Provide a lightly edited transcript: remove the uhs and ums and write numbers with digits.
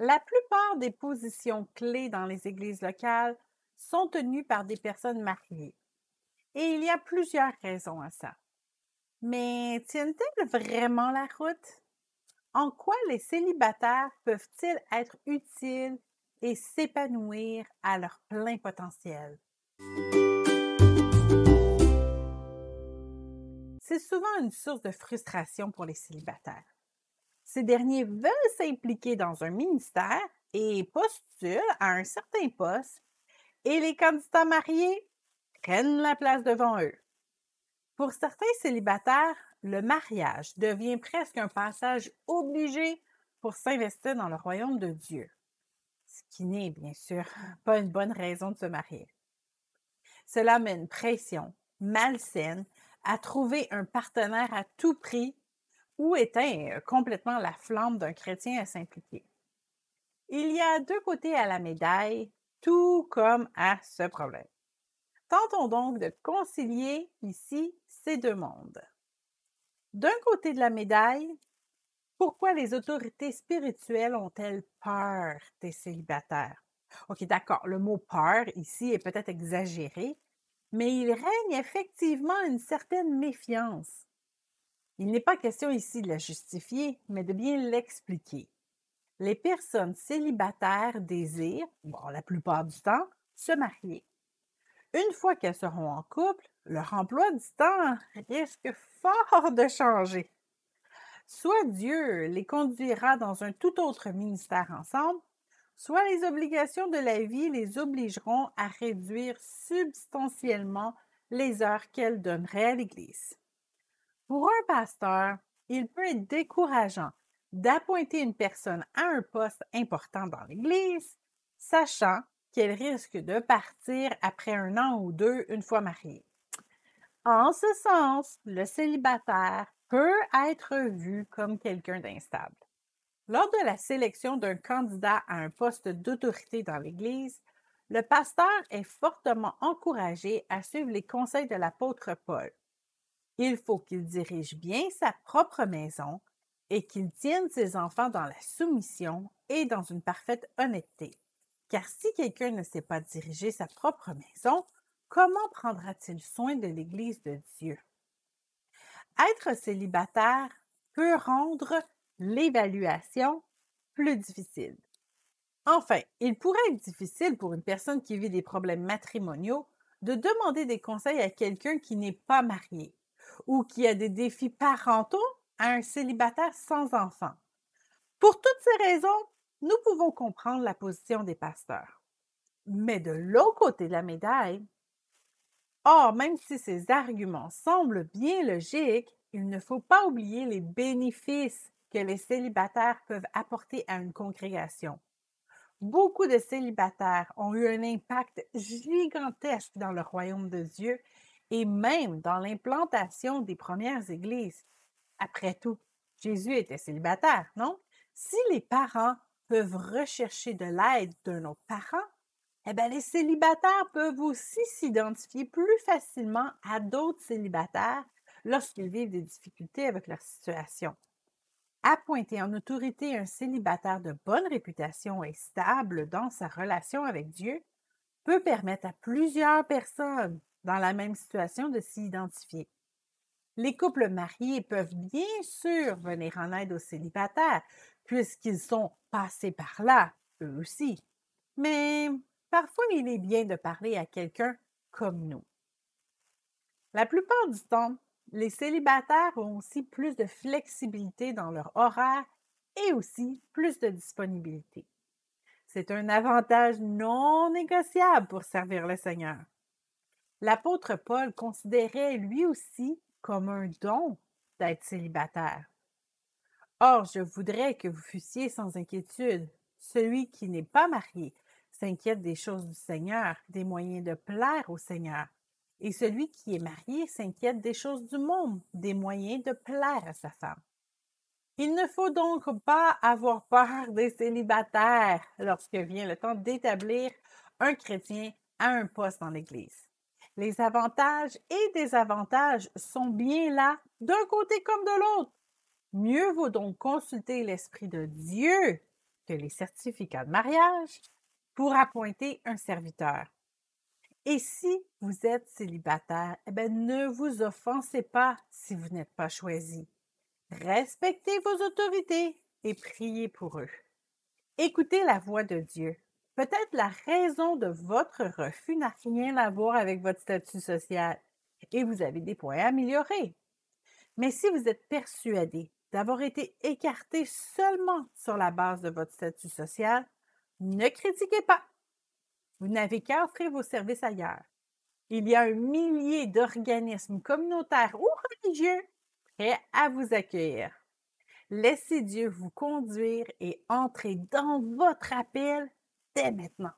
La plupart des positions clés dans les églises locales sont tenues par des personnes mariées. Et il y a plusieurs raisons à ça. Mais tiennent-elles vraiment la route? En quoi les célibataires peuvent-ils être utiles et s'épanouir à leur plein potentiel? C'est souvent une source de frustration pour les célibataires. Ces derniers veulent s'impliquer dans un ministère et postulent à un certain poste, et les candidats mariés prennent la place devant eux. Pour certains célibataires, le mariage devient presque un passage obligé pour s'investir dans le royaume de Dieu, ce qui n'est bien sûr pas une bonne raison de se marier. Cela met une pression malsaine à trouver un partenaire à tout prix ou éteint complètement la flamme d'un chrétien à s'impliquer. Il y a deux côtés à la médaille, tout comme à ce problème. Tentons donc de concilier ici ces deux mondes. D'un côté de la médaille, pourquoi les autorités spirituelles ont-elles peur des célibataires? OK, d'accord, le mot peur ici est peut-être exagéré, mais il règne effectivement une certaine méfiance. Il n'est pas question ici de la justifier, mais de bien l'expliquer. Les personnes célibataires désirent, bon, la plupart du temps, se marier. Une fois qu'elles seront en couple, leur emploi du temps risque fort de changer. Soit Dieu les conduira dans un tout autre ministère ensemble, soit les obligations de la vie les obligeront à réduire substantiellement les heures qu'elles donneraient à l'Église. Pour un pasteur, il peut être décourageant d'appointer une personne à un poste important dans l'Église, sachant qu'elle risque de partir après un an ou deux une fois mariée. En ce sens, le célibataire peut être vu comme quelqu'un d'instable. Lors de la sélection d'un candidat à un poste d'autorité dans l'Église, le pasteur est fortement encouragé à suivre les conseils de l'apôtre Paul. Il faut qu'il dirige bien sa propre maison et qu'il tienne ses enfants dans la soumission et dans une parfaite honnêteté. Car si quelqu'un ne sait pas diriger sa propre maison, comment prendra-t-il soin de l'Église de Dieu? Être célibataire peut rendre l'évaluation plus difficile. Enfin, il pourrait être difficile pour une personne qui vit des problèmes matrimoniaux de demander des conseils à quelqu'un qui n'est pas marié ou qui a des défis parentaux à un célibataire sans enfant. Pour toutes ces raisons, nous pouvons comprendre la position des pasteurs. Mais de l'autre côté de la médaille, même si ces arguments semblent bien logiques, il ne faut pas oublier les bénéfices que les célibataires peuvent apporter à une congrégation. Beaucoup de célibataires ont eu un impact gigantesque dans le royaume de Dieu et même dans l'implantation des premières églises. Après tout, Jésus était célibataire, non? Si les parents peuvent rechercher de l'aide d'un autre parent, les célibataires peuvent aussi s'identifier plus facilement à d'autres célibataires lorsqu'ils vivent des difficultés avec leur situation. Appointer en autorité un célibataire de bonne réputation et stable dans sa relation avec Dieu peut permettre à plusieurs personnes dans la même situation de s'y identifier. Les couples mariés peuvent bien sûr venir en aide aux célibataires, puisqu'ils sont passés par là, eux aussi. Mais parfois, il est bien de parler à quelqu'un comme nous. La plupart du temps, les célibataires ont aussi plus de flexibilité dans leur horaire et aussi plus de disponibilité. C'est un avantage non négociable pour servir le Seigneur. L'apôtre Paul considérait lui aussi comme un don d'être célibataire. Or, je voudrais que vous fussiez sans inquiétude. Celui qui n'est pas marié s'inquiète des choses du Seigneur, des moyens de plaire au Seigneur. Et celui qui est marié s'inquiète des choses du monde, des moyens de plaire à sa femme. Il ne faut donc pas avoir peur des célibataires lorsque vient le temps d'établir un chrétien à un poste dans l'Église. Les avantages et désavantages sont bien là, d'un côté comme de l'autre. Mieux vaut donc consulter l'Esprit de Dieu que les certificats de mariage pour appointer un serviteur. Et si vous êtes célibataire, eh bien, ne vous offensez pas si vous n'êtes pas choisi. Respectez vos autorités et priez pour eux. Écoutez la voix de Dieu. Peut-être la raison de votre refus n'a rien à voir avec votre statut social et vous avez des points à améliorer. Mais si vous êtes persuadé d'avoir été écarté seulement sur la base de votre statut social, ne critiquez pas. Vous n'avez qu'à offrir vos services ailleurs. Il y a un millier d'organismes communautaires ou religieux prêts à vous accueillir. Laissez Dieu vous conduire et entrez dans votre appel dès maintenant.